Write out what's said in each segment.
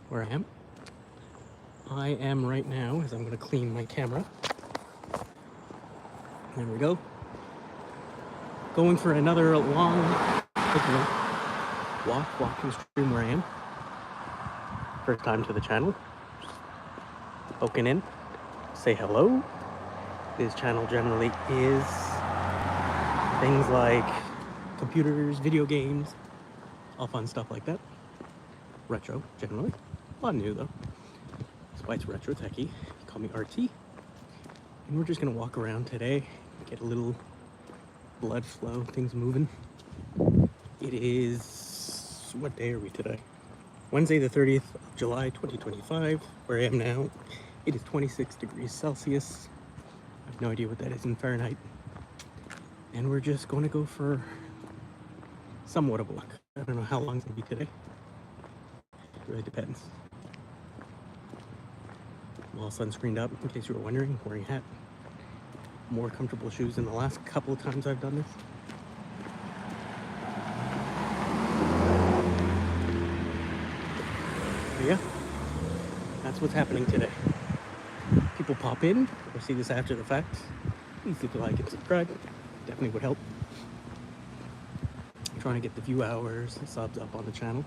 where I am. I am right now, as I'm going to clean my camera. There we go. Going for another long walking stream where I am. First time to the channel. Just poking in. Say hello. This channel generally is things like computers, video games, all fun stuff like that. Retro, generally. A lot new though. That's why it's RetroTechy. You call me RT. And we're just gonna walk around today, get a little blood flow, things moving. It is, what day are we today? Wednesday the 30th of July 2025. Where I am now, it is 26 degrees Celsius. I have no idea what that is in Fahrenheit. And we're just going to go for somewhat of a walk. I don't know how long it's going to be today. It really depends. I'm all sunscreened up, in case you were wondering, wearing a hat. More comfortable shoes than the last couple of times I've done this. But yeah, that's what's happening today. People pop in or see this after the fact. Please hit the like and subscribe. Definitely would help. I'm trying to get the view hours, the subs up on the channel.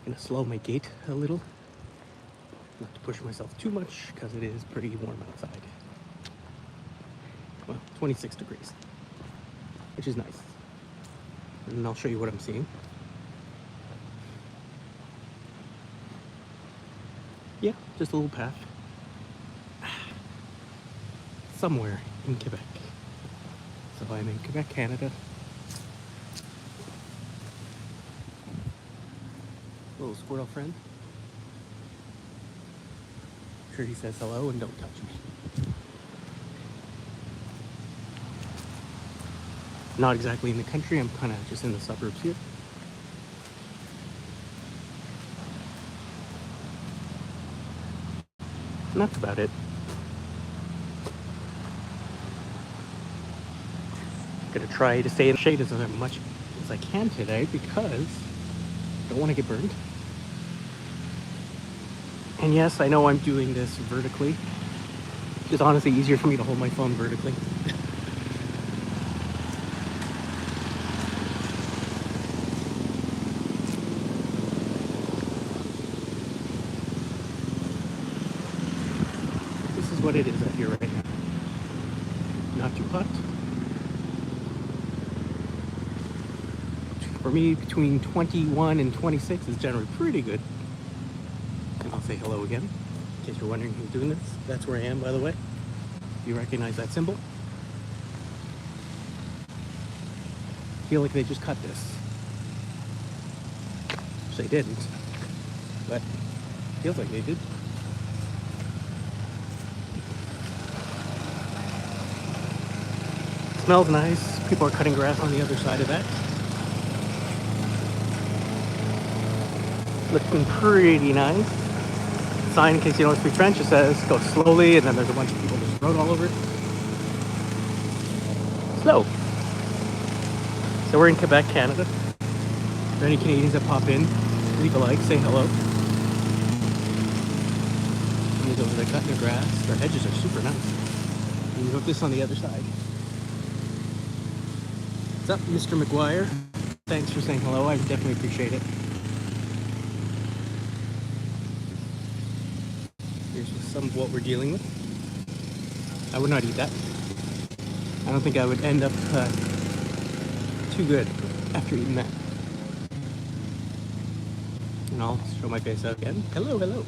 Gonna slow my gait a little. Not to push myself too much because it is pretty warm outside. Well, 26 degrees, which is nice. And I'll show you what I'm seeing. Yeah, just a little path. Somewhere in Quebec. So I'm in Quebec, Canada. Little squirrel friend. Sure he says hello and don't touch me. Not exactly in the country, I'm kind of just in the suburbs here. And that's about it. Gonna try to stay in the shade as much as I can today because I don't want to get burned. And yes, I know I'm doing this vertically. It's honestly easier for me to hold my phone vertically. This is what it is out here right now. Not too hot. For me, between 21 and 26 is generally pretty good. And I'll say hello again, in case you're wondering who's doing this. That's where I am, by the way. You recognize that symbol? I feel like they just cut this. Which they didn't, but feels like they did. Smells nice. People are cutting grass on the other side of that. Looking pretty nice. Sign, in case you don't speak French, it says go slowly, and then there's a bunch of people just rode all over it. Slow. So we're in Quebec, Canada. If there are any Canadians that pop in, leave a like, say hello. Somebody's over there cutting their grass. Their hedges are super nice. And you have this on the other side. What's up, Mr. McGuire? Thanks for saying hello. I definitely appreciate it. Here's some of what we're dealing with. I would not eat that. I don't think I would end up too good after eating that. And I'll show my face out again. Hello, hello.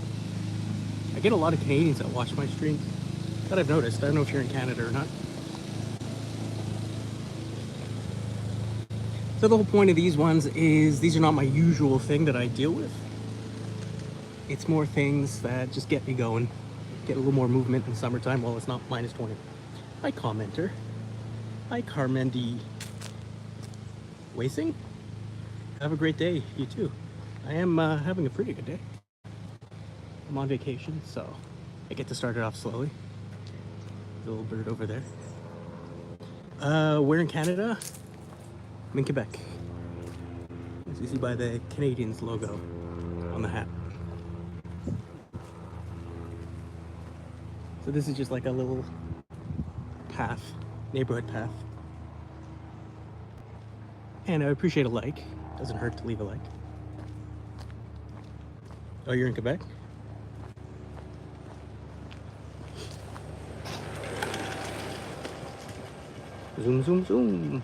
I get a lot of Canadians that watch my streams. That I've noticed. I don't know if you're in Canada or not. So the whole point of these ones is these are not my usual thing that I deal with. It's more things that just get me going, get a little more movement in summertime while it's not minus 20. Hi, commenter. Hi, Carmendi Wasing. Have a great day, you too. I am having a pretty good day. I'm on vacation, so I get to start it off slowly. The little bird over there. We're in Canada. I'm in Quebec. as you see by the Canadians logo on the hat. So this is just like a little path, neighborhood path. And I appreciate a like. Doesn't hurt to leave a like. Oh, you're in Quebec? Zoom, zoom, zoom.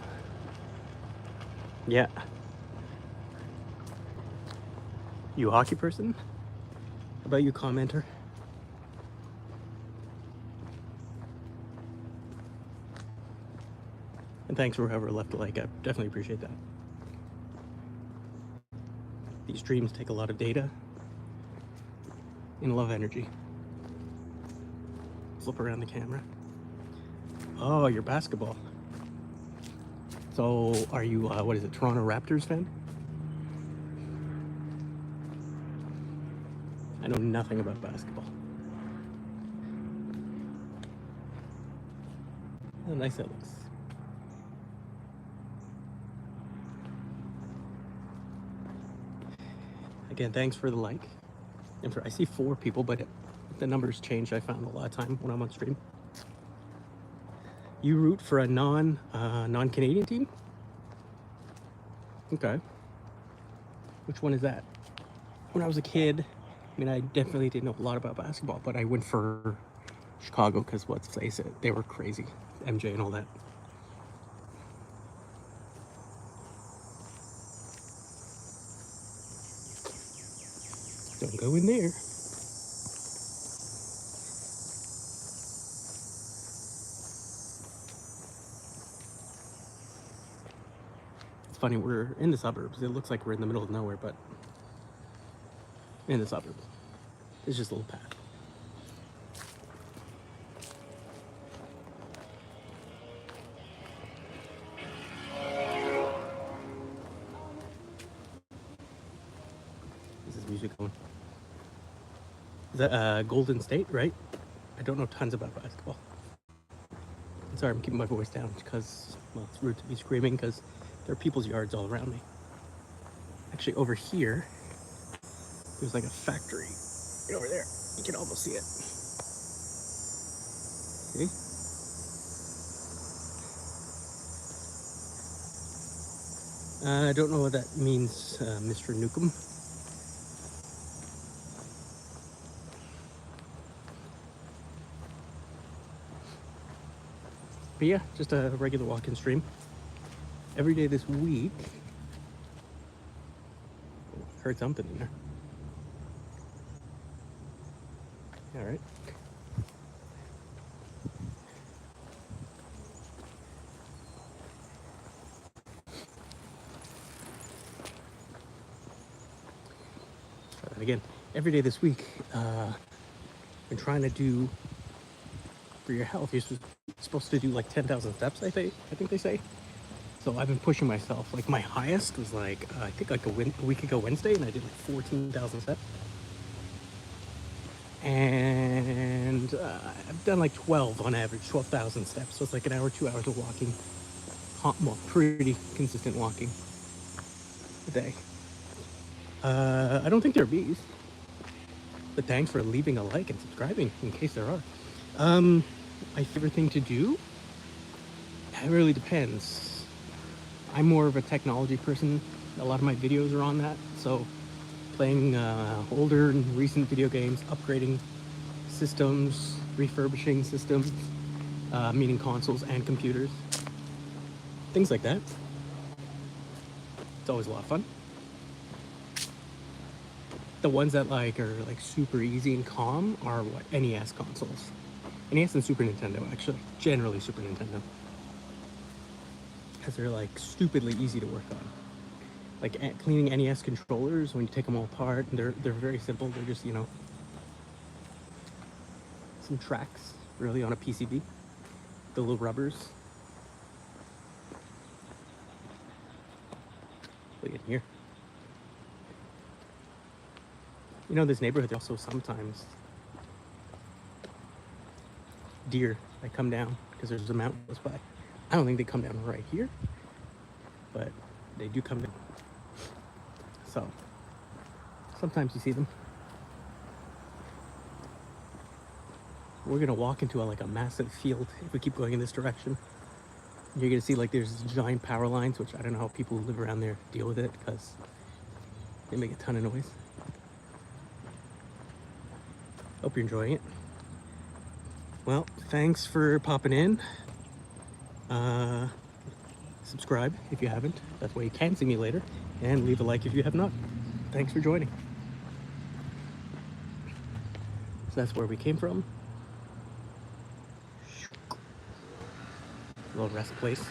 Yeah. You a hockey person? How about you, commenter? And thanks for whoever left a like. I definitely appreciate that. These streams take a lot of data and a lot of energy. Flip around the camera. Oh, you're basketball. So are you, what is it, Toronto Raptors fan? I know nothing about basketball. How nice that looks. Again, thanks for the like. And I see 4 people, but the numbers change. I found a lot of time when I'm on stream. You root for a non-Canadian team? Okay. Which one is that? When I was a kid, I mean, I definitely didn't know a lot about basketball, but I went for Chicago because, let's face it, they were crazy. MJ and all that. Don't go in there. It's funny, we're in the suburbs. It looks like we're in the middle of nowhere, but in the suburbs. It's just a little path. This is music going. Is that Golden State, right? I don't know tons about basketball. Sorry, I'm keeping my voice down because, well, it's rude to be screaming because there are people's yards all around me. Actually, over here, there's like a factory. Right over there. You can almost see it. See? I don't know what that means, Mr. Newcomb. But yeah, just a regular walk-in stream. Every day this week. Heard something in there. All right. Try that again. Every day this week, been trying to do for your health. You're supposed to do like 10,000 steps. I think they say. So I've been pushing myself. Like my highest was like I think like a week ago Wednesday, and I did like 14,000 steps. And I've done like 12 on average, 12,000 steps. So it's like an hour, 2 hours of walking. Well, pretty consistent walking a day. I don't think there are bees, but thanks for leaving a like and subscribing in case there are. My favorite thing to do? It really depends. I'm more of a technology person. A lot of my videos are on that. So playing older and recent video games, upgrading systems, refurbishing systems, meaning consoles and computers. Things like that. It's always a lot of fun. The ones that like are like super easy and calm are what? NES consoles. NES and Super Nintendo, actually. Generally Super Nintendo. Because they're like stupidly easy to work on. Like cleaning NES controllers, when you take them all apart, they're very simple. They're just, you know, some tracks really on a PCB. The little rubbers. Look at here. You know, this neighborhood, also sometimes deer that come down because there's a mountain close by. I don't think they come down right here, but they do come down. So sometimes you see them. We're gonna walk into like a massive field if we keep going in this direction. You're gonna see like there's giant power lines, which I don't know how people who live around there deal with it because they make a ton of noise. Hope you're enjoying it. Well, thanks for popping in. Subscribe if you haven't. That way you can see me later. And leave a like if you have not. Thanks for joining. So that's where we came from. A little rest place.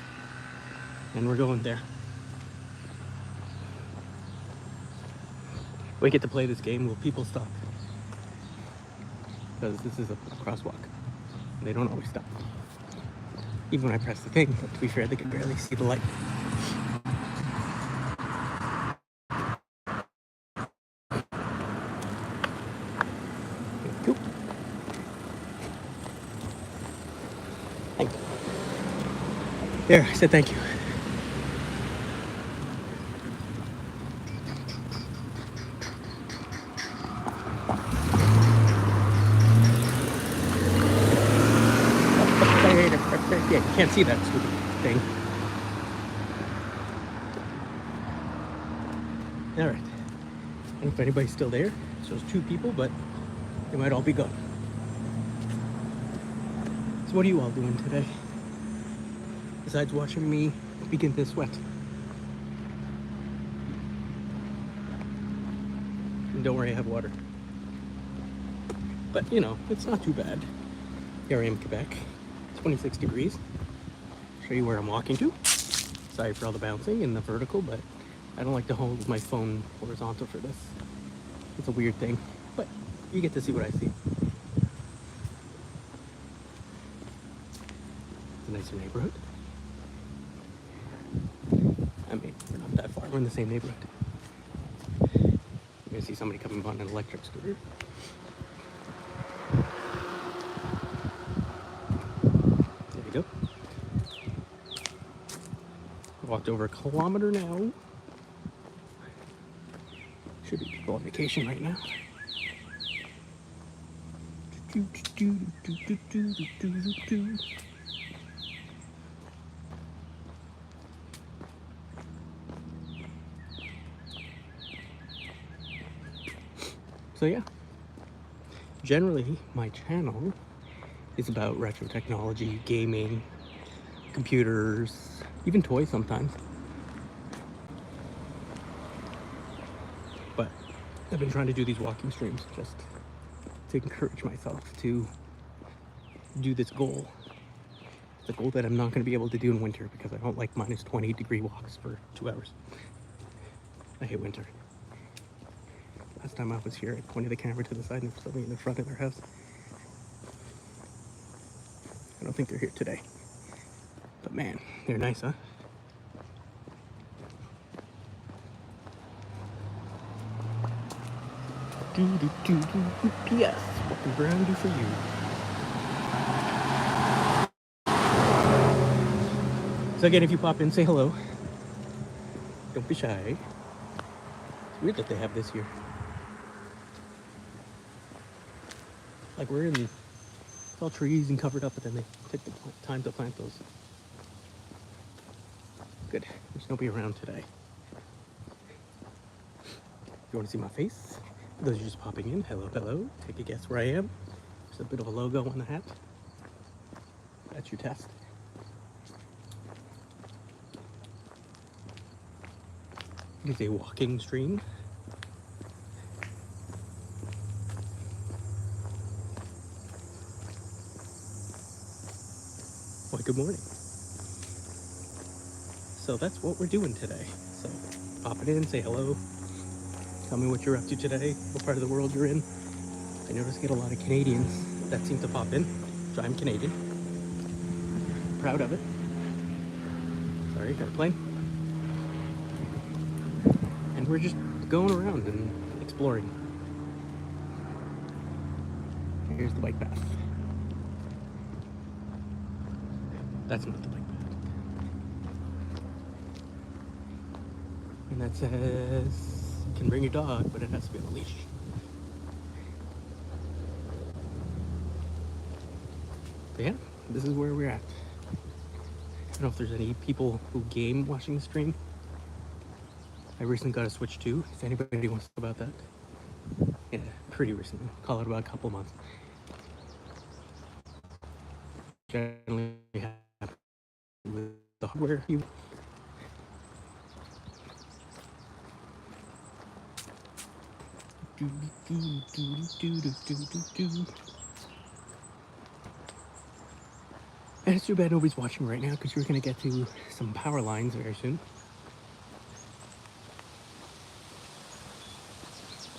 And we're going there. We get to play this game. Will people stop? Because this is a crosswalk. They don't always stop. Even when I press the thing, but to be fair, they can barely see the light. Cool. Thank you. There, I said thank you. Yeah, you can't see that stupid thing. All right. I don't know if anybody's still there. So there's 2 people, but they might all be gone. So what are you all doing today? Besides watching me begin to sweat. And don't worry, I have water. But, you know, it's not too bad. Here I am in Quebec. 26 degrees. Show you where I'm walking to. Sorry for all the bouncing and the vertical, but I don't like to hold my phone horizontal for this. It's a weird thing, but you get to see what I see. It's a nicer neighborhood. I mean, we're not that far. We're in the same neighborhood. You're gonna see somebody coming on an electric scooter. Go. Walked over a kilometer now. Should be people on vacation right now. So yeah, generally my channel is about retro technology, gaming, computers, even toys sometimes. But I've been trying to do these walking streams just to encourage myself to do this goal. It's a goal that I'm not going to be able to do in winter because I don't like minus 20 degree walks for 2 hours. I hate winter. Last time I was here, I pointed the camera to the side and somebody in the front of their house. I don't think they're here today. But man, they're nice, huh? Yes, what can Brown do for you? So again, if you pop in, say hello. Don't be shy. It's weird that they have this here. Like we're in, it's all trees and covered up, but then they take the time to plant those. Good, there's nobody around today. You want to see my face? For those of you just popping in, hello, hello. Take a guess where I am. There's a bit of a logo on the hat. That's your test. It's a walking stream. Well, good morning. So that's what we're doing today. So pop it in, say hello. Tell me what you're up to today, what part of the world you're in. I notice I get a lot of Canadians that seem to pop in. So I'm Canadian. Proud of it. Sorry, airplane. And we're just going around and exploring. Here's the bike path. That's not the bike path. And that says You can bring your dog, but it has to be on a leash. But yeah, this is where we're at. I don't know if there's any people who game watching the stream. I recently got a Switch 2, if anybody wants to talk about that. Yeah, pretty recently. Call it about a couple months. Generally happy with the hardware. And it's too bad nobody's watching right now because we're going to get to some power lines very soon.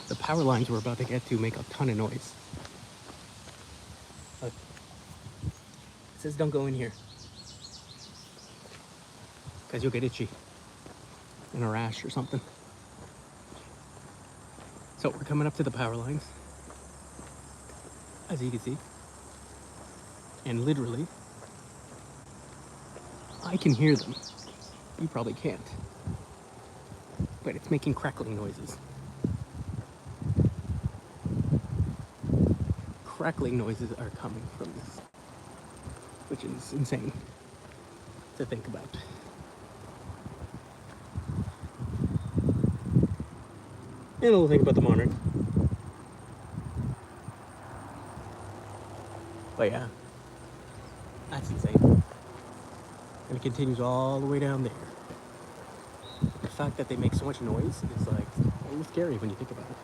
The power lines we're about to get to make a ton of noise. Look. It says don't go in here because you'll get itchy and a rash or something. So we're coming up to the power lines, as you can see, and literally I can hear them. You probably can't, but it's making crackling noises. Crackling noises are coming from this, which is insane to think about. And a little thing about the monitor. But yeah, that's insane. And it continues all the way down there. The fact that they make so much noise is like a little scary when you think about it.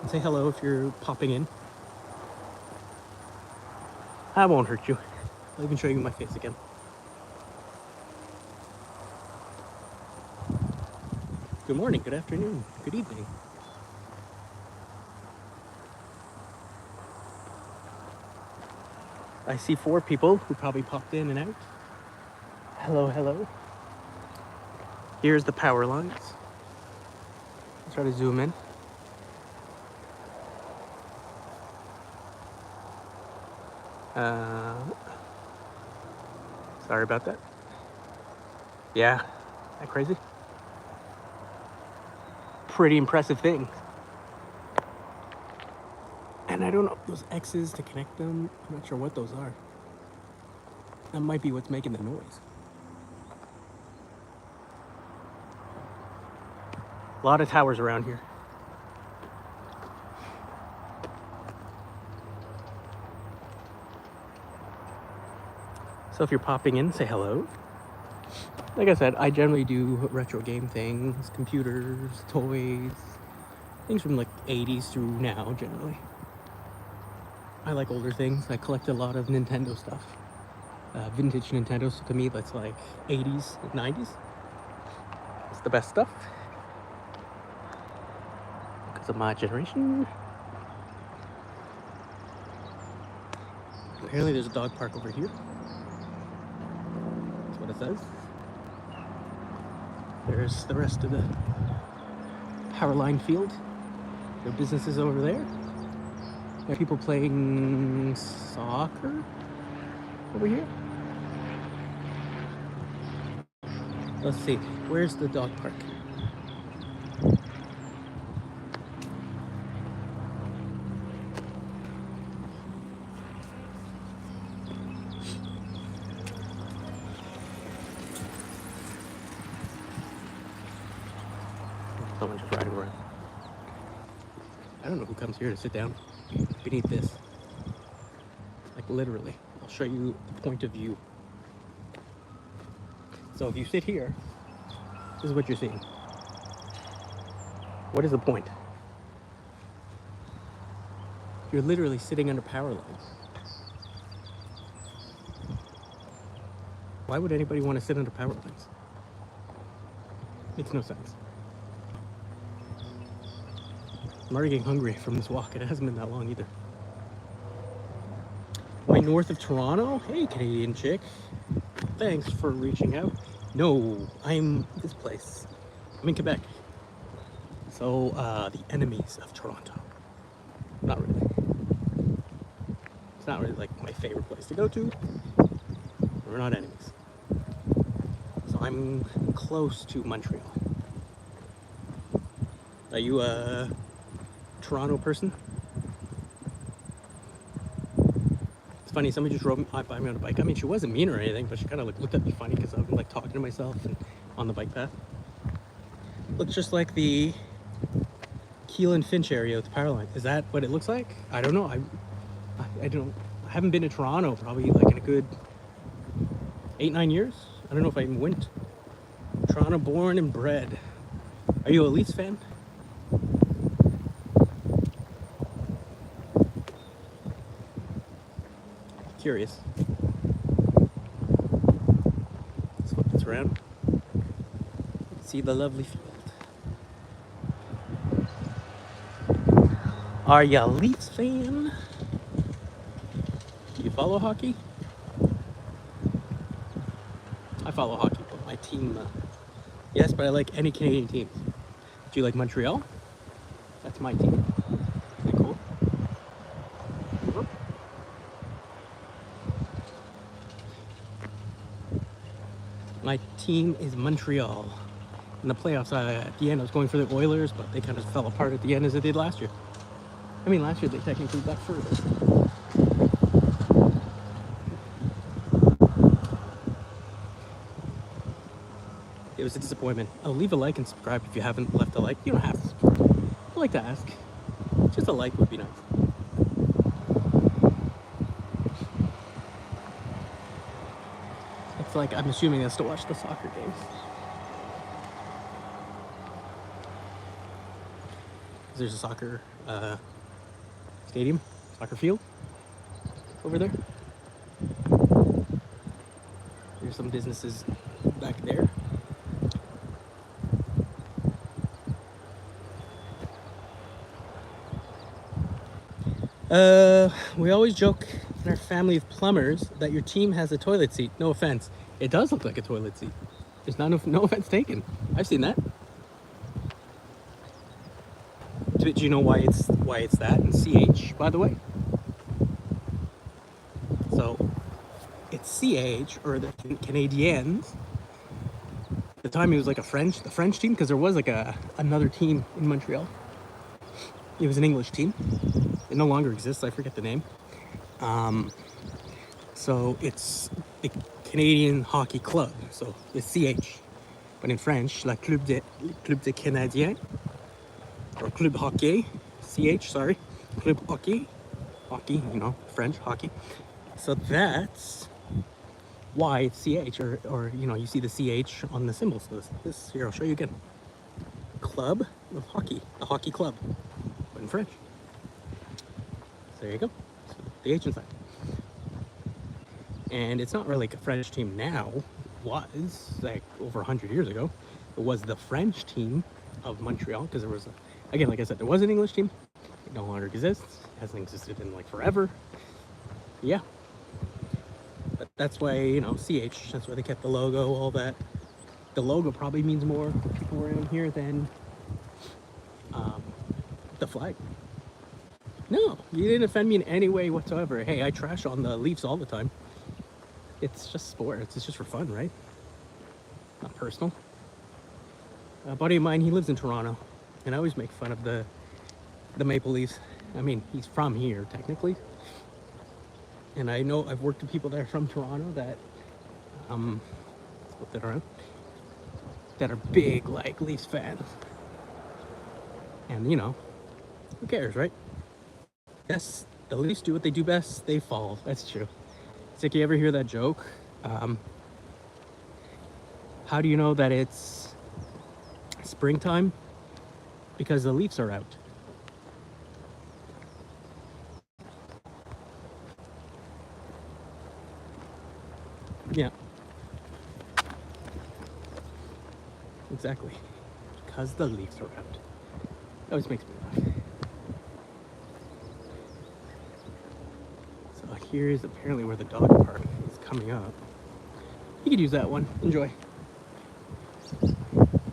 And say hello if you're popping in. I won't hurt you. I'll even show you my face again. Good morning, good afternoon, good evening. I see 4 people who probably popped in and out. Hello, hello. Here's the power lines. I'll try to zoom in. Sorry about that. Yeah, isn't that crazy? Pretty impressive thing. And I don't know those X's to connect them. I'm not sure what those are. That might be what's making the noise. A lot of towers around here. So if you're popping in, say hello. Like I said, I generally do retro game things, computers, toys, things from like 80s through now generally. I like older things. I collect a lot of Nintendo stuff. Vintage Nintendo, so to me that's like 80s, 90s. It's the best stuff. Because of my generation. Apparently there's a dog park over here. That's what it says. There's the rest of the power line field. There are businesses over there. There are people playing soccer over here. Let's see, where's the dog park? Someone just riding around. I don't know who comes here to sit down beneath this. Like literally, I'll show you the point of view. So if you sit here, this is what you're seeing. What is the point? You're literally sitting under power lines. Why would anybody want to sit under power lines? Makes no sense. I'm already getting hungry from this walk. It hasn't been that long either. Am I north of Toronto? Hey, Canadian chick. Thanks for reaching out. No, I'm this place. I'm in Quebec. So, the enemies of Toronto. Not really. It's not really like my favorite place to go to. We're not enemies. So I'm close to Montreal. Are you a Toronto person? It's funny, somebody just rode by me on a bike. I mean, she wasn't mean or anything, but she kind of like looked at me funny because I'm like talking to myself and on the bike path. Looks just like the Keel and Finch area with the power line. Is that what it looks like? I don't know. I haven't been to Toronto probably like in a good 8-9 years. I don't know if I even went. Toronto born and bred. Are you a Leafs fan? Curious. Let's flip this around. See the lovely field. Are you a Leafs fan? Do you follow hockey? I follow hockey, but my team, yes, but I like any Canadian teams. Do you like Montreal? That's my team. Isn't that cool? My team is Montreal. In the playoffs, at the end, I was going for the Oilers, but they kind of fell apart at the end as it did last year. I mean, last year they technically got further. It was a disappointment. I'll leave a like and subscribe if you haven't left a like. You don't have to. I like to ask. Just a like would be nice. It's like, I'm assuming that's to watch the soccer games. There's a soccer stadium, soccer field over there. There's some businesses back there. We always joke in our family of plumbers that your team has a toilet seat. No offense. It does look like a toilet seat. There's no offense taken. I've seen that. Do you know why it's that? And CH, by the way. So it's CH, or the Canadiens. At the time it was like the French team, because there was like another team in Montreal. It was an English team. It no longer exists. I forget the name. So it's the Canadian Hockey Club. So it's CH. But in French, la Club des Canadiens. Or Club Hockey. CH, sorry. Club Hockey. Hockey, you know, French, hockey. So that's why it's CH. Or you know, you see the CH on the symbols. So this here, I'll show you again. Club of Hockey. A hockey club. But in French. So there you go. So the H inside. And it's not really like a French team now. It was like over 100 years ago. It was the French team of Montreal, because there was, again, like I said, there was an English team. It no longer exists. It hasn't existed in like forever. Yeah. But that's why, you know, CH, that's why they kept the logo, all that. The logo probably means more to people around here than the flag. No, you didn't offend me in any way whatsoever. Hey, I trash on the Leafs all the time. It's just sports. It's just for fun, right? Not personal. A buddy of mine, he lives in Toronto, and I always make fun of the Maple Leafs. I mean, he's from here, technically. And I know I've worked with people that are from Toronto that, flip that around, that are big, like, Leafs fans. And, you know, who cares, right? Yes, the Leafs do what they do best. They fall. That's true. It's like, you ever hear that joke? How do you know that it's springtime? Because the leaves are out. Yeah. Exactly. Because the leaves are out. That always makes me laugh. So here's apparently where the dog park is coming up. You could use that one. Enjoy.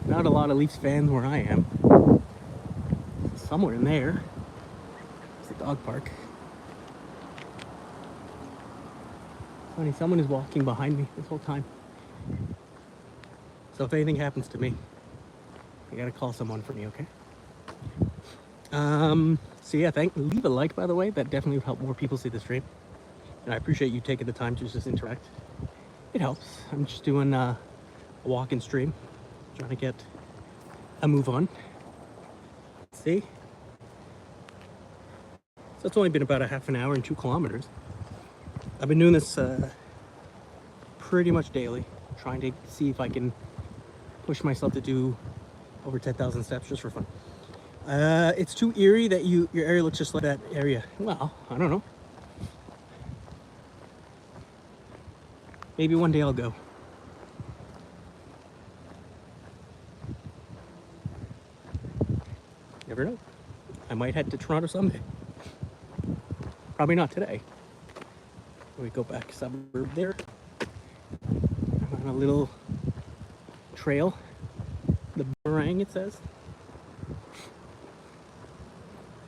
Not a lot of Leafs fans where I am. Somewhere in there is the dog park. Funny, someone is walking behind me this whole time. So if anything happens to me, you gotta call someone for me, okay? So yeah, leave a like, by the way. That definitely would help more people see the stream. And I appreciate you taking the time to just interact. It helps. I'm just doing a walk and stream, trying to get a move on. See? So it's only been about a half an hour and 2 kilometers. I've been doing this pretty much daily, trying to see if I can push myself to do over 10,000 steps just for fun. It's too eerie that your area looks just like that area. Well, I don't know. Maybe one day I'll go. Never know. I might head to Toronto someday. Probably not today. We go back suburb there. I'm on a little trail. The Boomerang, it says.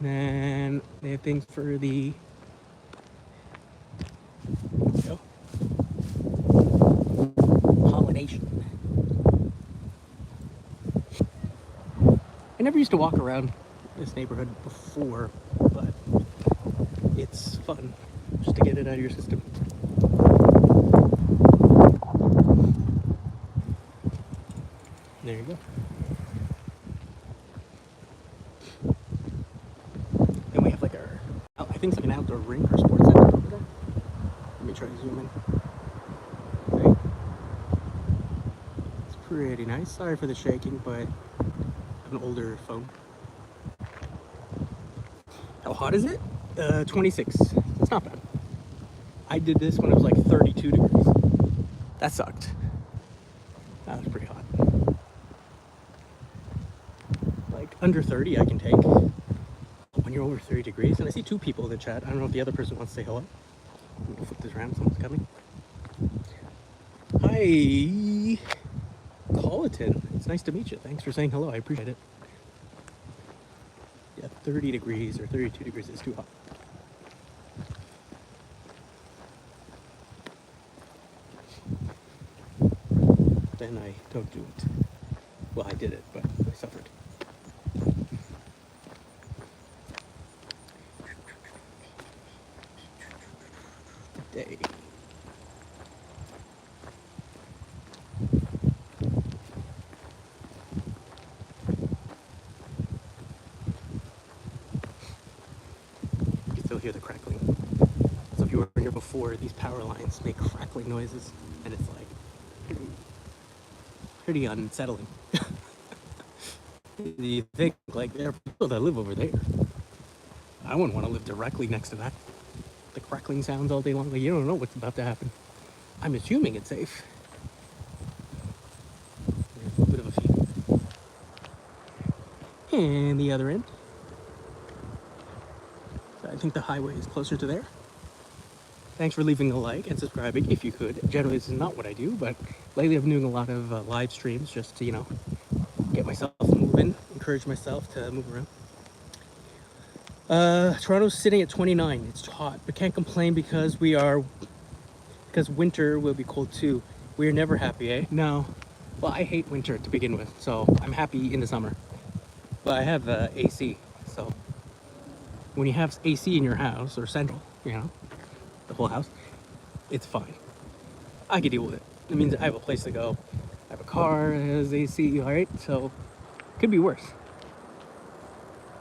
And then they have things for the pollination. I never used to walk around this neighborhood before, but it's fun just to get it out of your system. There you go. Then we have like I think it's like an outdoor rink or sports center over there. Let me try to zoom in. See? It's pretty nice. Sorry for the shaking, but I have an older phone. How hot is it? 26. It's not bad. I did this when it was like 32 degrees. That sucked. That was pretty hot. Like under 30 I can take. When you're over 30 degrees, and I see 2 people in the chat. I don't know if the other person wants to say hello. I'm gonna flip this around, someone's coming. Hi, Colleton. It's nice to meet you. Thanks for saying hello. I appreciate it. Yeah, 30 degrees or 32 degrees is too hot. Then I don't do it. Well, I did it, but I suffered. Day. You can still hear the crackling. So if you were here before, these power lines make crackling noises, and it's like pretty unsettling. You think like there are people that live over there. I wouldn't want to live directly next to that. The crackling sounds all day long. Like, you don't know what's about to happen. I'm assuming it's safe. There's a little bit of a feed. And the other end. I think the highway is closer to there. Thanks for leaving a like and subscribing if you could. Generally, this is not what I do, but lately I've been doing a lot of live streams just to, you know, get myself moving, encourage myself to move around. Toronto's sitting at 29. It's hot, but can't complain because winter will be cold too. We're never happy, eh? No. Well, I hate winter to begin with, so I'm happy in the summer. But I have AC, so when you have AC in your house, or central, you know, the whole house, it's fine. I can deal with it. It means I have a place to go. I have a car that has AC, all right? So it could be worse.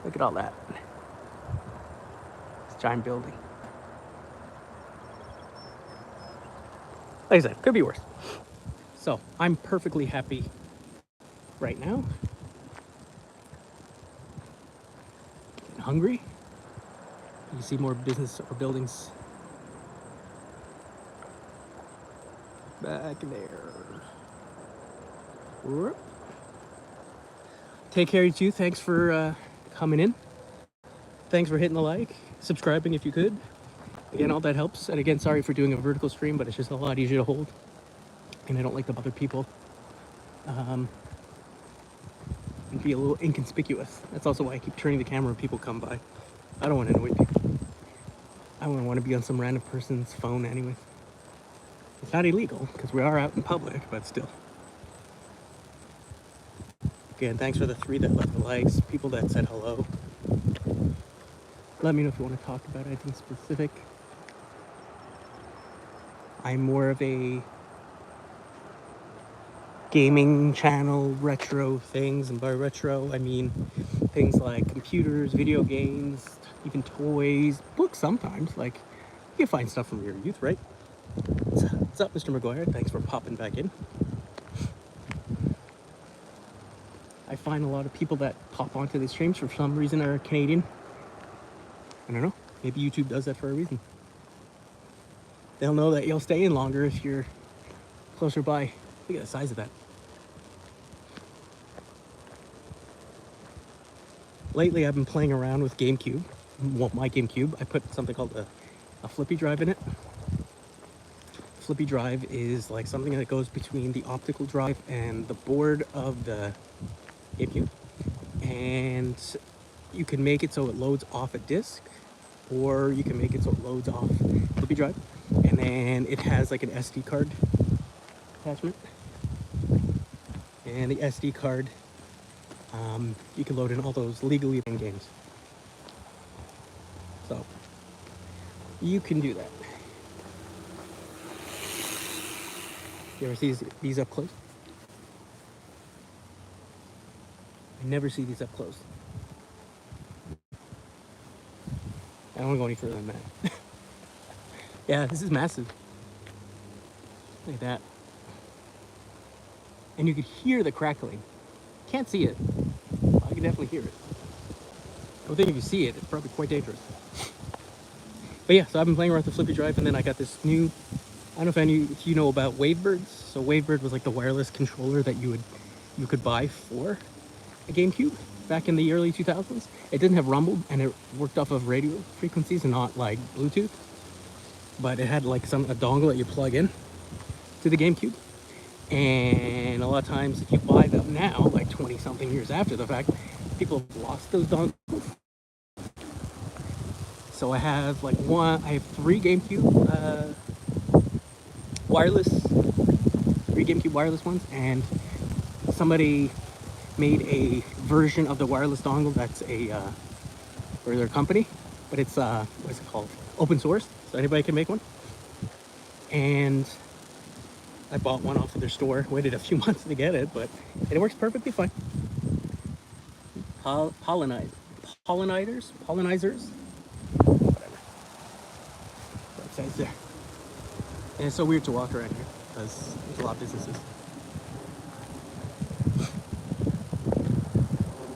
Look at all that. This giant building. Like I said, could be worse. So I'm perfectly happy right now. Getting hungry. You see more business or buildings back there. Whoop. Take care, you two. Thanks for coming in. Thanks for hitting the like, subscribing if you could. Again, all that helps. And again, sorry for doing a vertical stream, but it's just a lot easier to hold. And I don't like to bother people. And be a little inconspicuous. That's also why I keep turning the camera when people come by. I don't want to annoy people. I wouldn't want to be on some random person's phone anyway. It's not illegal, because we are out in public, but still. Again, thanks for the 3 that left the likes, people that said hello. Let me know if you want to talk about anything specific. I'm more of a gaming channel, retro things, and by retro I mean things like computers, video games, even toys, books sometimes. Like, you can find stuff from your youth, right? What's up, Mr. McGuire? Thanks for popping back in. I find a lot of people that pop onto these streams for some reason are Canadian. I don't know, maybe YouTube does that for a reason. They'll know that you'll stay in longer if you're closer by. Look at the size of that. Lately, I've been playing around with GameCube. Well, my GameCube. I put something called a flippy drive in it. Flippy drive is like something that goes between the optical drive and the board of the GameCube. And you can make it so it loads off a disc, or you can make it so it loads off flippy drive. And then it has like an SD card attachment. And the SD card, you can load in all those legally playing games. So you can do that. You ever see these up close? I never see these up close. I don't want to go any further than that. Yeah, this is massive. Look at that. And you could hear the crackling. Can't see it. I can definitely hear it. I don't think if you see it, it's probably quite dangerous. But yeah, so I've been playing around with the flippy drive, and then I got this new, I don't know if any of you know about Wavebirds. So Wavebird was like the wireless controller that you could buy for a GameCube back in the early 2000s. It didn't have rumble, and it worked off of radio frequencies and not like Bluetooth. But it had like a dongle that you plug in to the GameCube. And a lot of times if you buy them now, like 20 something years after the fact, people have lost those dongles. So I have like I have 3 GameCube wireless, 3 GameCube wireless ones, and somebody made a version of the wireless dongle that's for their company, but it's what's it called? Open source, so anybody can make one. And I bought one off of their store, waited a few months to get it, but it works perfectly fine. Pollinizers, whatever. That says there. And it's so weird to walk around here because there's a lot of businesses.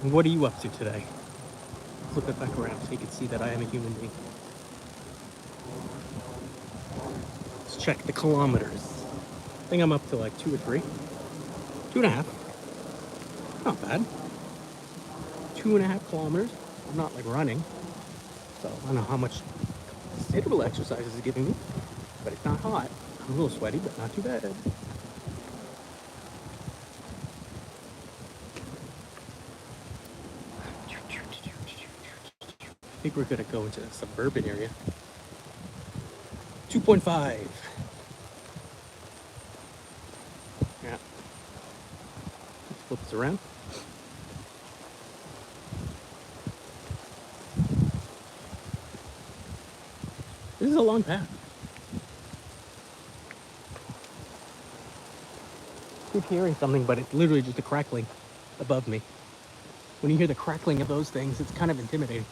And what are you up to today? Flip it back around so you can see that I am a human being. Let's check the kilometers. I think I'm up to like 2 or 3. 2.5. Not bad. 2.5 kilometers. I'm not like running, so I don't know how much considerable exercise is giving me, but it's not hot. I'm a little sweaty, but not too bad. I think we're gonna go into a suburban area. 2.5. Yeah. Let's flip this around. This is a long path. I keep hearing something, but it's literally just a crackling above me. When you hear the crackling of those things, it's kind of intimidating.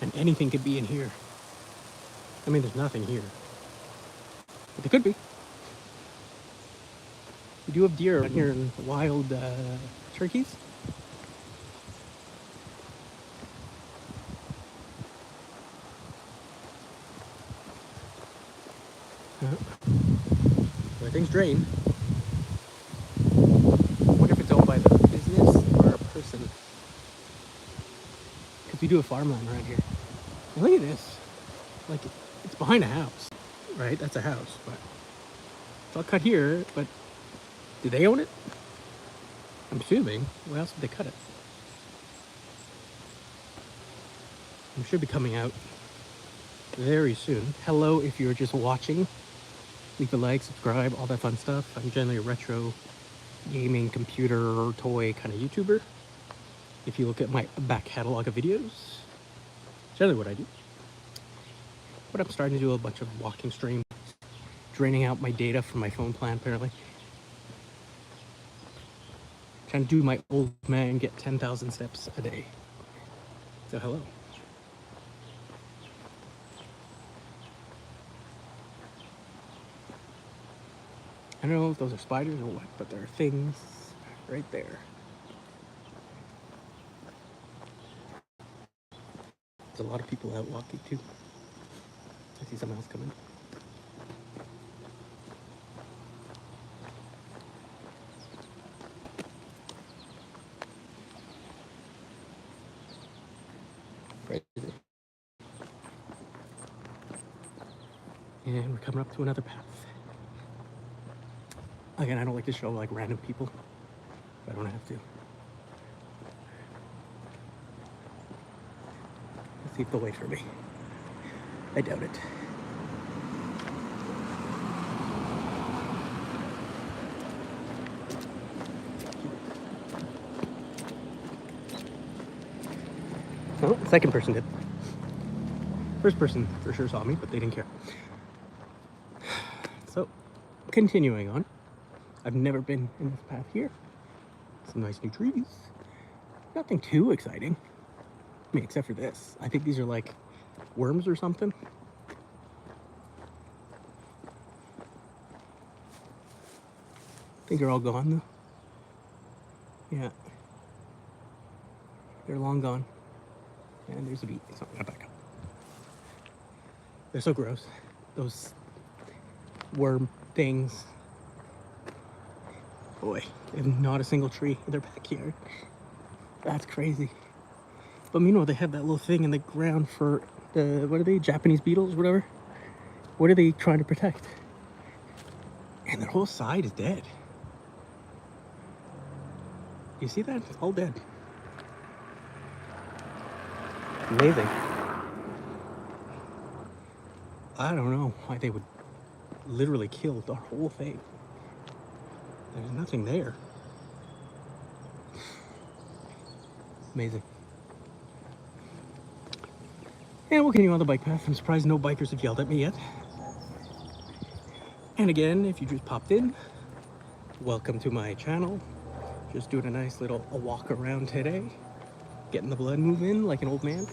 And anything could be in here. I mean, there's nothing here, but there could be. We do have deer out here and wild turkeys. Everything's drained. I wonder if it's owned by the business or a person. Because we do have farmland around here. And look at this. Like, it's behind a house, right? That's a house, but it's all cut here. But do they own it? I'm assuming. Why else would they cut it? It should be coming out very soon. Hello, if you're just watching. Leave a like, subscribe, all that fun stuff. I'm generally a retro gaming, computer, toy kind of YouTuber. If you look at my back catalog of videos, generally what I do. But I'm starting to do a bunch of walking streams, draining out my data from my phone plan apparently. Trying to do my old man get 10,000 steps a day. So hello. I don't know if those are spiders or what, but there are things right there. There's a lot of people out walking too. I see someone else coming. Right. And we're coming up to another path. Again, I don't like to show like random people, but I don't have to. Let's see if they'll wait for me. I doubt it. Oh, the second person did. First person for sure saw me, but they didn't care. So, continuing on. I've never been in this path here. Some nice new trees. Nothing too exciting. I mean, except for this. I think these are like worms or something. I think they're all gone though. Yeah. They're long gone. And there's a bee. It's not gonna back up. They're so gross. Those worm things. Boy, they have not a single tree in their backyard. That's crazy. But meanwhile, they have that little thing in the ground for the, what are they, Japanese beetles, whatever? What are they trying to protect? And their whole side is dead. You see that? It's all dead. Amazing. I don't know why they would literally kill the whole thing. There's nothing there. Amazing. And we'll continue on the bike path. I'm surprised no bikers have yelled at me yet. And again, if you just popped in, welcome to my channel. Just doing a nice little walk around today. Getting the blood moving like an old man.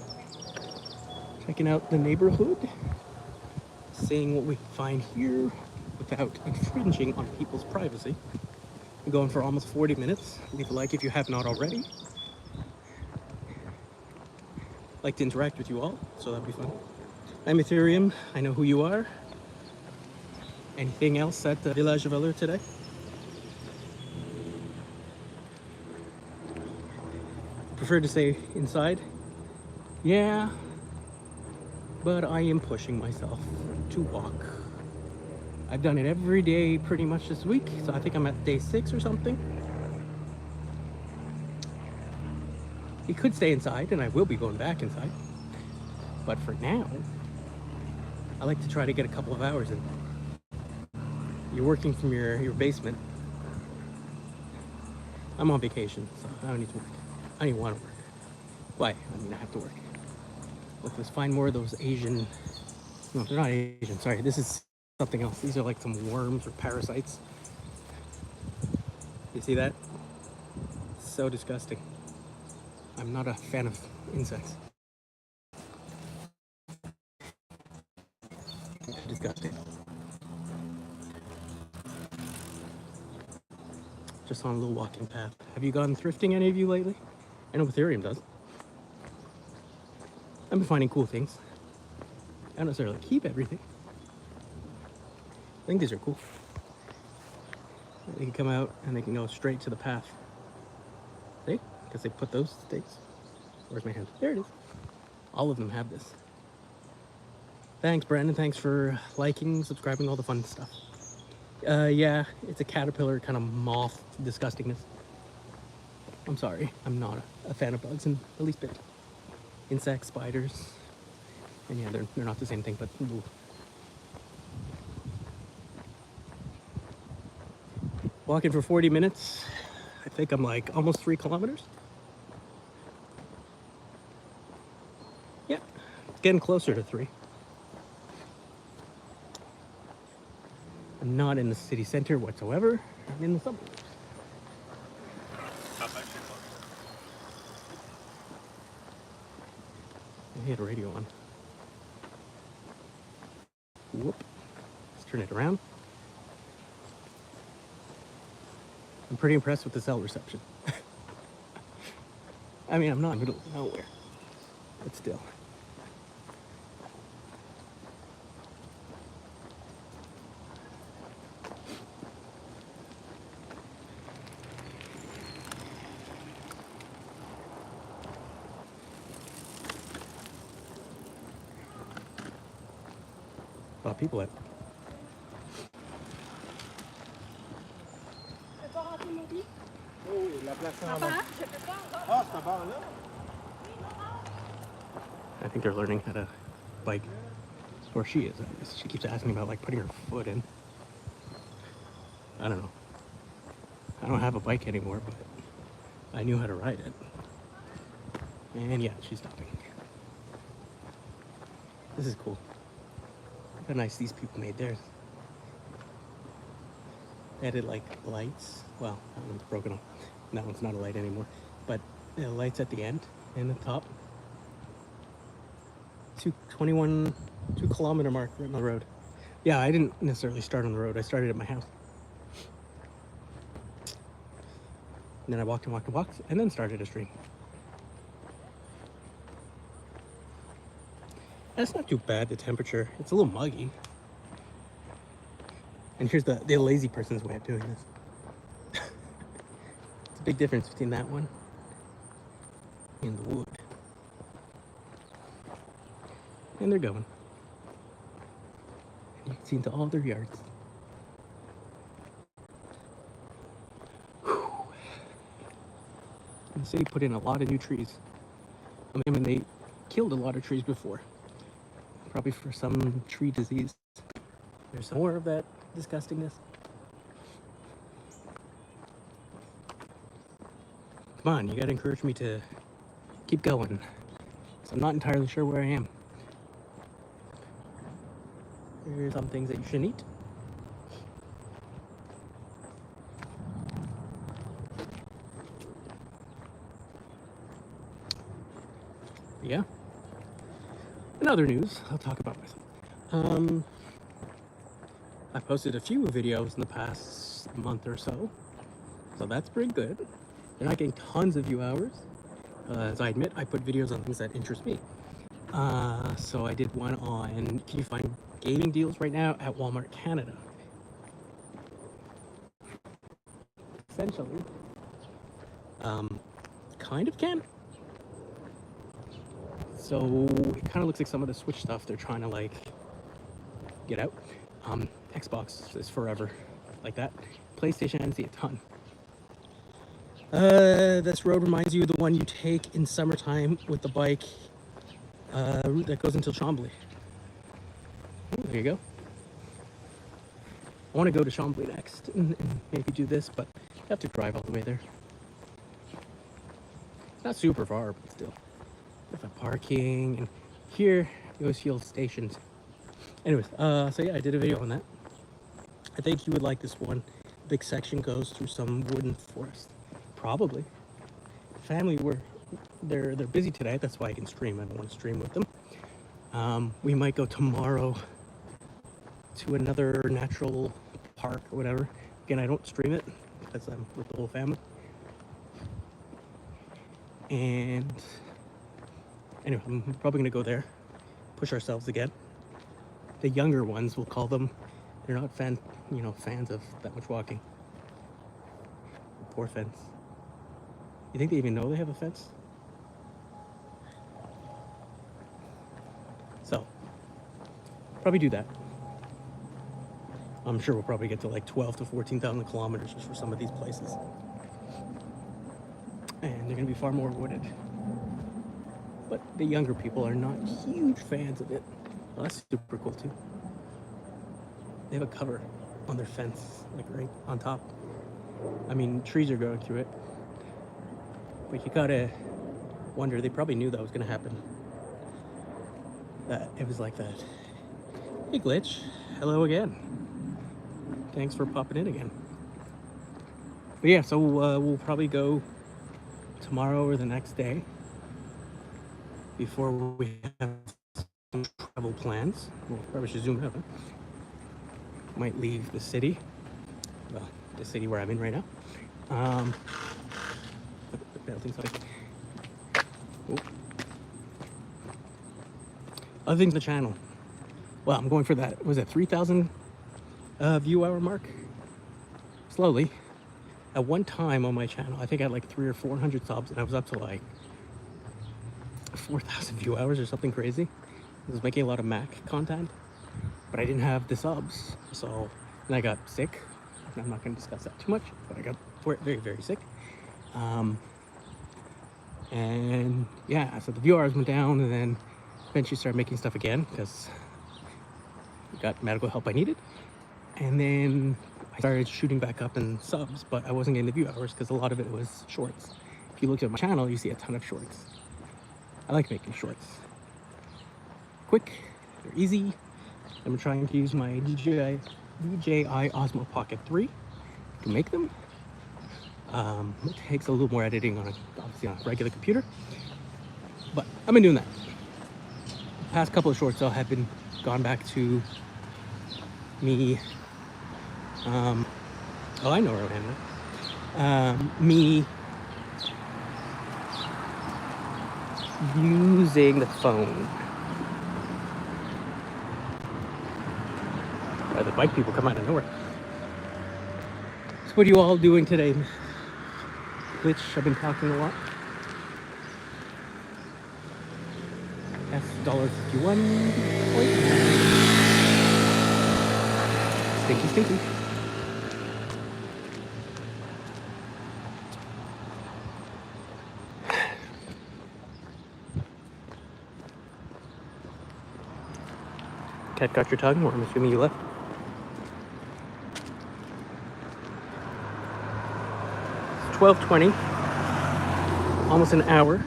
Checking out the neighborhood. Seeing what we can find here without infringing on people's privacy. I'm going for almost 40 minutes. Leave a like if you have not already. Like to interact with you all, so that'd be fun. I'm Ethereum, I know who you are. Anything else at the Village of Valeur today? Prefer to stay inside? Yeah, but I am pushing myself to walk. I've done it every day pretty much this week, so I think I'm at day 6 or something. You could stay inside, and I will be going back inside. But for now, I like to try to get a couple of hours in. You're working from your basement. I'm on vacation, so I don't need to work. I don't even want to work. Why? I mean, I have to work. Let's find more of those Asian... No, they're not Asian, sorry. This is something else. These are like some worms or parasites. You see that? So disgusting. I'm not a fan of insects. Disgusting. Just on a little walking path. Have you gone thrifting, any of you, lately? I know Ethereum does. I've been finding cool things. I don't necessarily keep everything. I think these are cool. They can come out and they can go straight to the path. See? Because they put those things. Where's my hand? There it is. All of them have this. Thanks, Brandon. Thanks for liking, subscribing, all the fun stuff. Yeah, it's a caterpillar kind of moth disgustingness. I'm sorry. I'm not a fan of bugs in the least bit. Insects, spiders. And yeah, they're not the same thing, but ooh. Walking for 40 minutes. I think I'm like almost 3 kilometers. Yeah, it's getting closer to 3. I'm not in the city center whatsoever. I'm in the suburbs. I had a radio on. Whoop. Let's turn it around. I'm pretty impressed with the cell reception. I mean, I'm not in the middle of nowhere, but still. A lot of people at. I think they're learning how to bike, or she is. She keeps asking about like putting her foot in. I don't know. I don't have a bike anymore, but I knew how to ride it. And yeah, she's stopping. This is cool. Look how nice these people made theirs. They added like lights. Well, that one's broken off. That one's not a light anymore. But the lights at the end and the top. 2 kilometer mark right on the road. Yeah, I didn't necessarily start on the road. I started at my house. And then I walked and walked and walked, and then started a stream. That's not too bad, the temperature. It's a little muggy. And here's the lazy person's way of doing this. It's a big difference between that one and the wood. And they're going. And you can see into all their yards. Whew. The city put in a lot of new trees. I mean, they killed a lot of trees before. Probably for some tree disease. There's some more of that disgustingness. Come on, you gotta encourage me to keep going. So I'm not entirely sure where I am. Here's some things that you shouldn't eat. Yeah. In other news, I'll talk about myself. I posted a few videos in the past month or so that's pretty good. They're not getting tons of view hours. As I admit, I put videos on things that interest me. So I did one on, can you find gaming deals right now at Walmart Canada? Essentially, kind of can. So it kind of looks like some of the Switch stuff they're trying to like get out. Xbox is forever like that. PlayStation, I see a ton. This road reminds you of the one you take in summertime with the bike route that goes until Chambly. Ooh, there you go. I want to go to Chambly next and maybe do this, but you have to drive all the way there. Not super far, but still. With parking, and here you always feel stations. Anyways, so yeah, I did a video on that. I think you would like this one. Big section goes through some wooden forest. Probably. Family they're busy today, that's why I can stream. I don't want to stream with them. We might go tomorrow to another natural park or whatever. Again, I don't stream it because I'm with the whole family. And anyway, I'm probably gonna go there, push ourselves again. The younger ones, we'll call them, they're not fans of that much walking. Poor fence. You think they even know they have a fence? So, probably do that. I'm sure we'll probably get to like 12 to 14,000 kilometers just for some of these places. And they're gonna be far more wooded. But the younger people are not huge fans of it. Well, that's super cool too. They have a cover on their fence, like right on top. I mean, trees are going through it. But you gotta wonder, they probably knew that was gonna happen. That it was like that. Hey Glitch, hello again. Thanks for popping in again. But yeah, so we'll probably go tomorrow or the next day before we have some travel plans. We'll probably should zoom out. Huh? Might leave the city. Well, the city where I'm in right now. Oh. Other things on the channel. Well, I'm going for that. Was it 3,000 view hour mark? Slowly. At one time on my channel, I think I had like 300 or 400 subs, and I was up to like 4,000 view hours or something crazy. I was making a lot of Mac content, but I didn't have the subs. So, and I got sick. I'm not going to discuss that too much, but I got very, very sick. And yeah, so the view hours went down, and then eventually started making stuff again because I got medical help I needed. And then I started shooting back up in subs, but I wasn't getting the view hours because a lot of it was shorts. If you look at my channel, you see a ton of shorts. I like making shorts. Quick, they're easy. I'm trying to use my DJI Osmo Pocket 3 to make them. It takes a little more editing on obviously on a regular computer, but I've been doing that. The past couple of shorts though have been gone back to me. Oh, I know where I am now. Me using the phone. The bike people come out of nowhere. So what are you all doing today? Glitch, I've been talking a lot. That's $1.51. Stinky, stinky. Cat got your tongue, or I'm assuming you left. It's 12:20, almost an hour.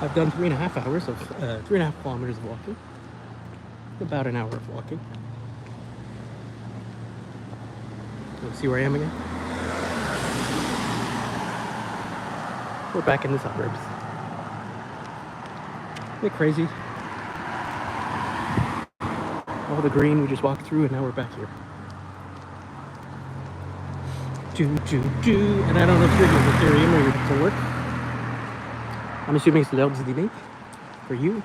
I've done 3.5 hours of 3.5 kilometers of walking, about an hour of walking. Let's see where I am again. We're back in the suburbs. Isn't it crazy? All the green we just walked through, and now we're back here. And I don't know if you're using Ethereum or you're to work. I'm assuming it's l'heure du dîner for you.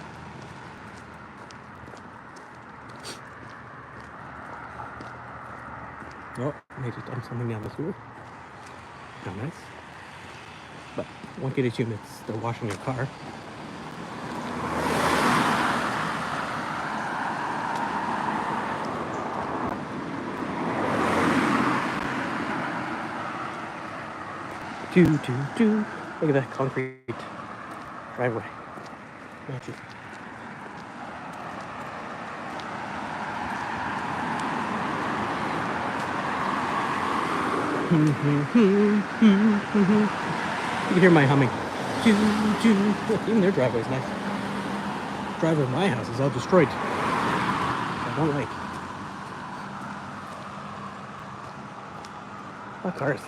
Oh, they just dumped something down the sewer. How nice. But one could assume they're washing your car. Look at that concrete driveway. Magic. You can hear my humming. Look, even their driveway's nice. The driveway of my house is all destroyed. I don't like. What cars?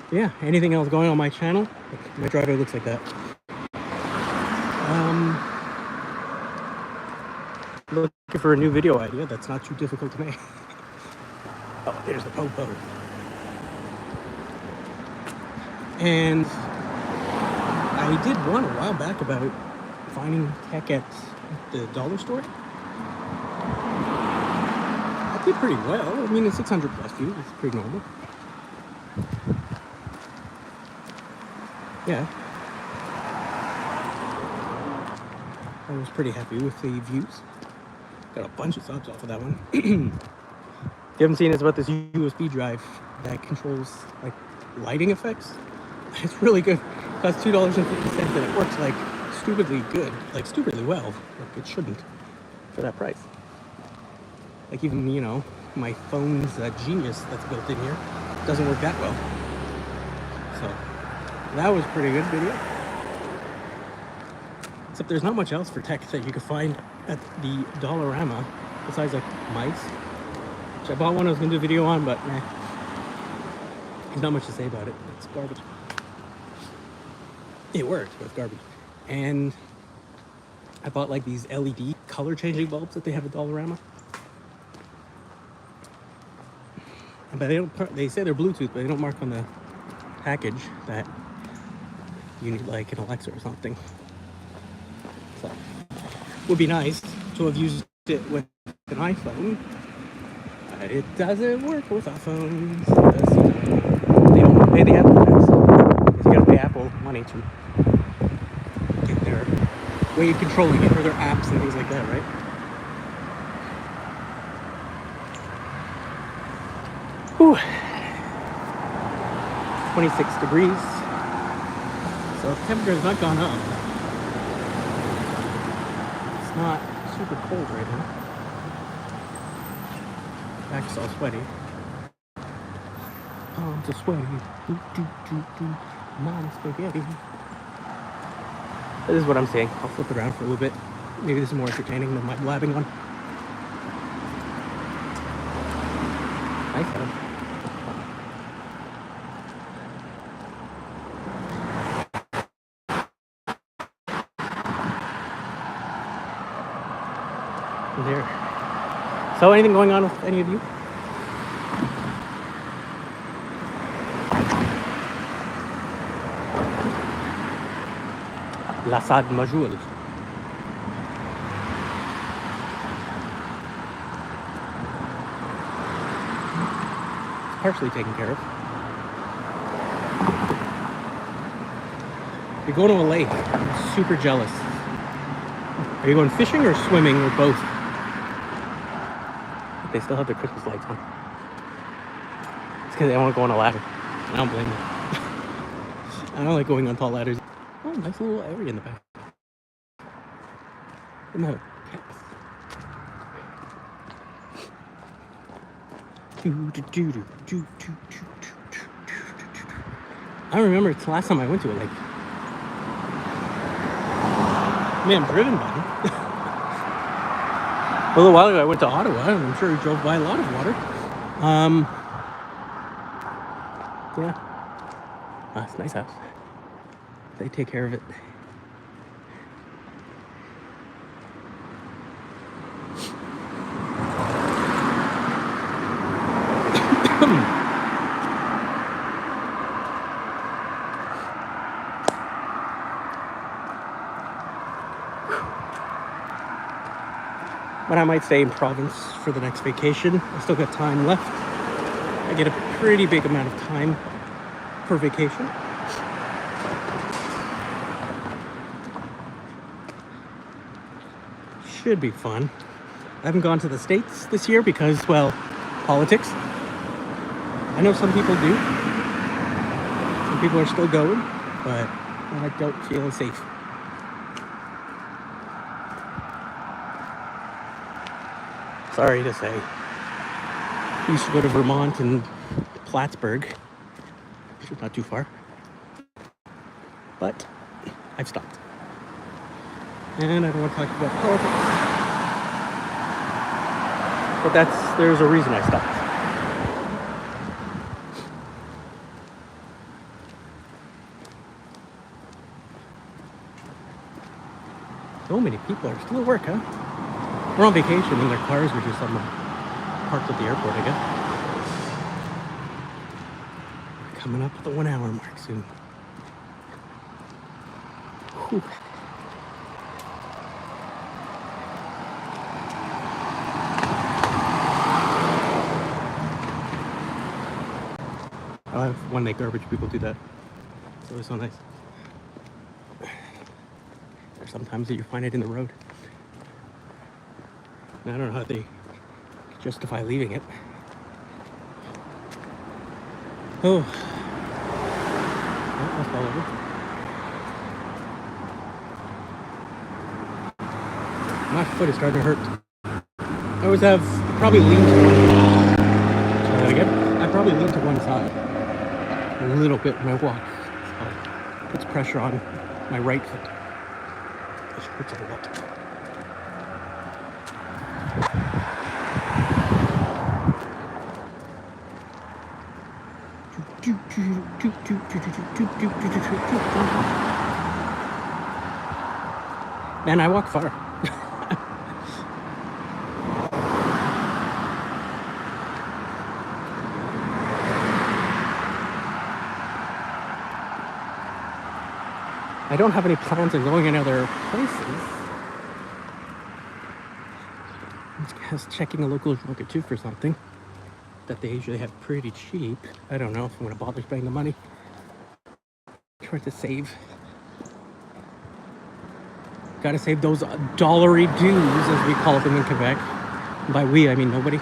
Yeah, anything else going on my channel? My driveway looks like that. Looking for a new video idea that's not too difficult to make. Oh, there's the popo. And I did one a while back about finding tech at the dollar store. I did pretty well. I mean, it's 600 plus views. It's pretty normal. Yeah. I was pretty happy with the views. Got a bunch of subs off of that one. If you haven't seen it, it's about this USB drive that controls like lighting effects. It's really good. It costs $2.50 and it works like stupidly good, like stupidly well. Like it shouldn't for that price. Like even, you know, my phone's Genius that's built in here doesn't work that well. So that was pretty good video. Except there's not much else for tech that you could find at the Dollarama besides like mice. Which I bought one I was gonna do a video on, but nah. There's not much to say about it. It's garbage. It works, but it's garbage. And I bought like these LED color changing bulbs that they have at Dollarama. But they say they're Bluetooth, but they don't mark on the package that you need like an Alexa or something. So would be nice to have used it with an iPhone. But it doesn't work with iPhones. They don't pay the Apple tax. Because you gotta pay Apple money to get their way of controlling it, or their apps and things like that, right? Whew. 26 degrees. So the temperature has not gone up. It's not super cold right now. Back's all sweaty. I'm so sweaty. Mom spaghetti. This is what I'm saying. I'll flip it around for a little bit. Maybe this is more entertaining than my blabbing on. Nice sound. There. So anything going on with any of you? L'assad Majoul. It's partially taken care of. You're going to a lake. I'm super jealous. Are you going fishing or swimming or both? They still have their Christmas lights on. It's because they want to go on a ladder. I don't blame them. I don't like going on tall ladders. Oh, nice little area in the back. No. I remember it's the last time I went to a lake. Man, I'm driven by it. A little while ago I went to Ottawa, and I'm sure we drove by a lot of water. Yeah. It's a nice house. They take care of it. But I might stay in province for the next vacation. I still got time left. I get a pretty big amount of time per vacation. Should be fun. I haven't gone to the States this year because, well, politics. I know some people do. Some people are still going, but I don't feel safe. Sorry to say. We used to go to Vermont and Plattsburgh, which is not too far. But I've stopped. And I don't want to talk about politics. But there's a reason I stopped. So many people are still at work, huh? We're on vacation and their cars were just on the parked at the airport, I guess. Coming up at the 1 hour mark soon. Whew. I have one day garbage people do that. It's always so nice. There's sometimes that you find it in the road. And I don't know how they justify leaving it. Oh. That's all over. My foot is starting to hurt. I always have probably lean to one. Try that again. I probably lean to one side a little bit when I walk. So it puts pressure on my right foot. It hurts a lot. Man, I walk far. I don't have any plans of going in other places. I was checking a local market too for something that they usually have pretty cheap. I don't know if I'm going to bother spending the money. Trying to save. Gotta save those dollary dues, as we call them in Quebec. By we, I mean nobody.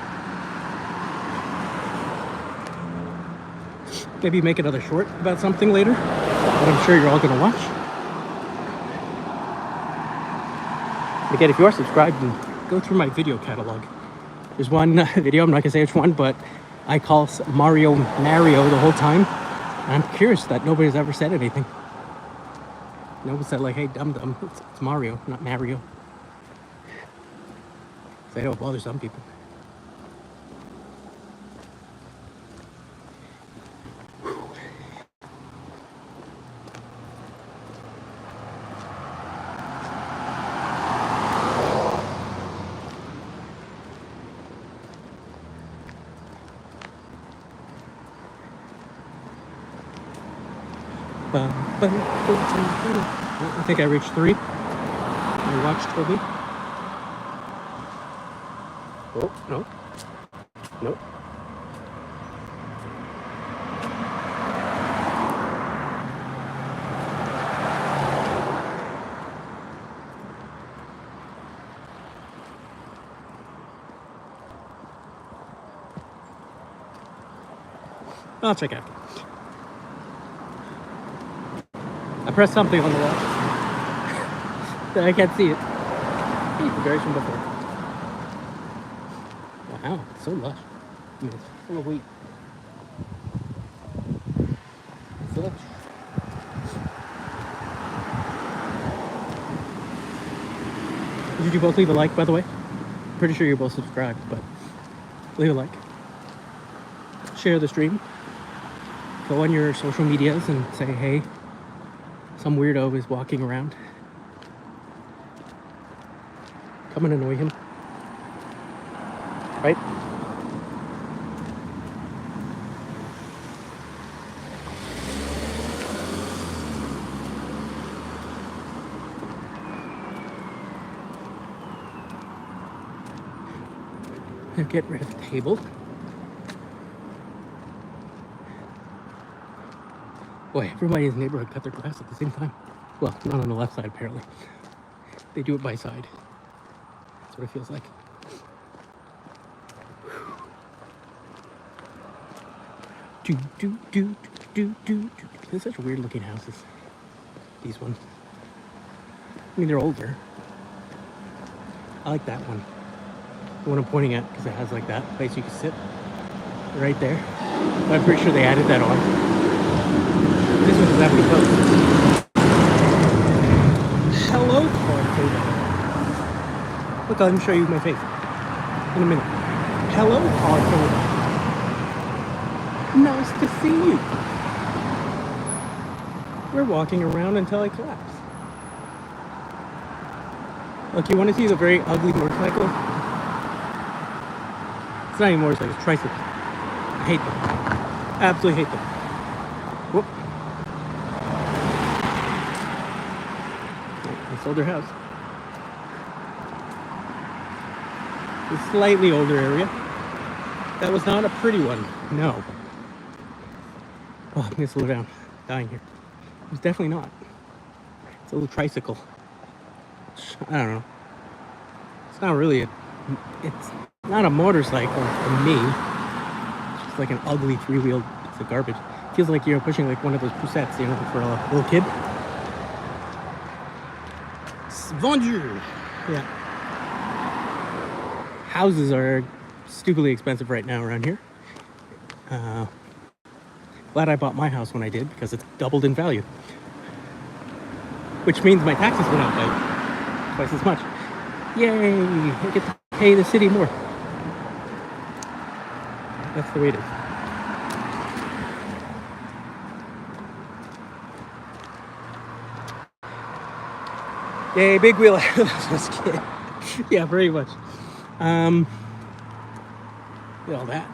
Maybe make another short about something later that I'm sure you're all gonna watch. Again, if you are subscribed, then go through my video catalog. There's one video, I'm not gonna say which one, but I call Mario the whole time. And I'm curious that nobody's ever said anything. Nobody said like, hey, dum-dum, it's Mario, not Mario. So I know it bothers some people. I think I reached 3. My watch told me. Oh, no. Nope. I'll check out. I pressed something on the watch that I can't see it. The variation before. Wow, it's so lush. I mean, it's full of wheat. It's lush. Did you both leave a like, by the way? Pretty sure you're both subscribed, but leave a like. Share the stream. Go on your social medias and say, hey, some weirdo is walking around. Come and annoy him. Right? Now get rid of the table. Boy, everybody in his neighborhood cut their grass at the same time. Well, not on the left side, apparently. They do it by side. That's what it feels like. They're such weird looking houses. These ones. I mean, they're older. I like that one. The one I'm pointing at, because it has like that place you can sit. Right there. But I'm pretty sure they added that on. This one doesn't have any posts. Hello, Cardboard. Look, I'll show you my face in a minute. Hello, Cardboard. Nice to see you. We're walking around until I collapse. Look, you want to see the very ugly motorcycle? It's not even motorcycles, it's tricycles. I hate them. Absolutely hate them. Whoop. They sold their house. A slightly older area. That was not a pretty one. No. Oh, I'm gonna slow down. Dying here. It was definitely not. It's a little tricycle. I don't know. It's not really it's not a motorcycle for me. It's just like an ugly 3-wheeled piece of garbage. It feels like you're pushing like one of those poussettes, you know, for a little kid. Vendu! Yeah. houses are stupidly expensive right now around here. Glad I bought my house when I did, because it's doubled in value. Which means my taxes went up by twice as much. Yay! I get to pay the city more. That's the way it is. Yay, big wheel. Just kidding. Yeah, very much. Look at all that.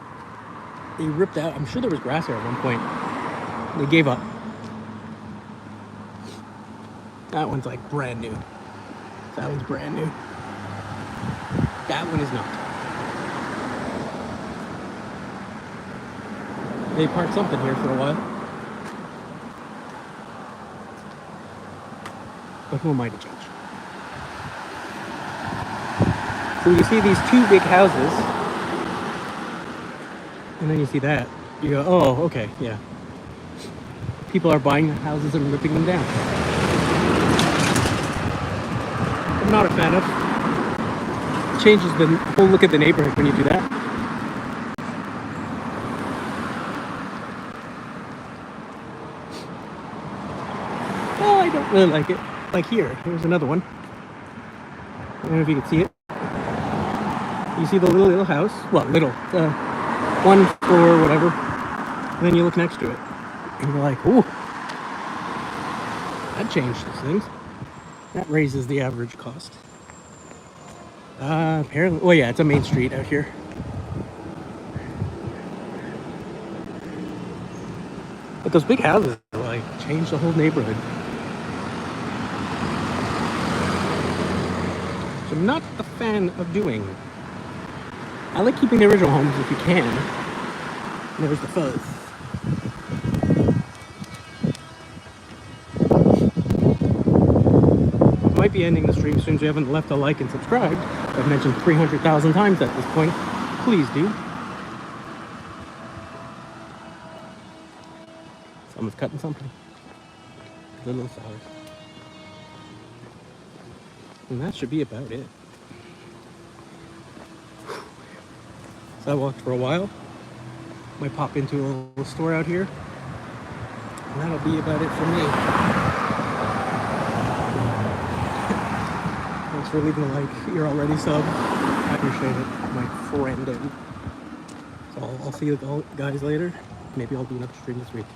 They ripped out. I'm sure there was grass there at one point. They gave up. That one's like brand new. That one's brand new. That one is not. They parked something here for a while. But who am I to judge? So you see these two big houses, and then you see that. You go, oh, okay, yeah. People are buying the houses and ripping them down. I'm not a fan of. It changes the whole look at the neighborhood when you do that. Oh, I don't really like it. Like here, here's another one. I don't know if you can see it. You see the little house? Well, little. 1 floor, whatever. And then you look next to it. And you're like, ooh. That changes things. That raises the average cost. Apparently, well, yeah, it's a main street out here. But those big houses, like, change the whole neighborhood. Which I'm not a fan of doing. I like keeping the original homes if you can. And there's the fuzz. I might be ending the stream soon, so you haven't left a like and subscribed. I've mentioned 300,000 times at this point. Please do. Someone's cutting something. The little flowers. And that should be about it. So I walked for a while. Might pop into a little store out here. And that'll be about it for me. Thanks for leaving a like. You're already sub. I appreciate it, my friend. So I'll see you guys later. Maybe I'll do another stream this week.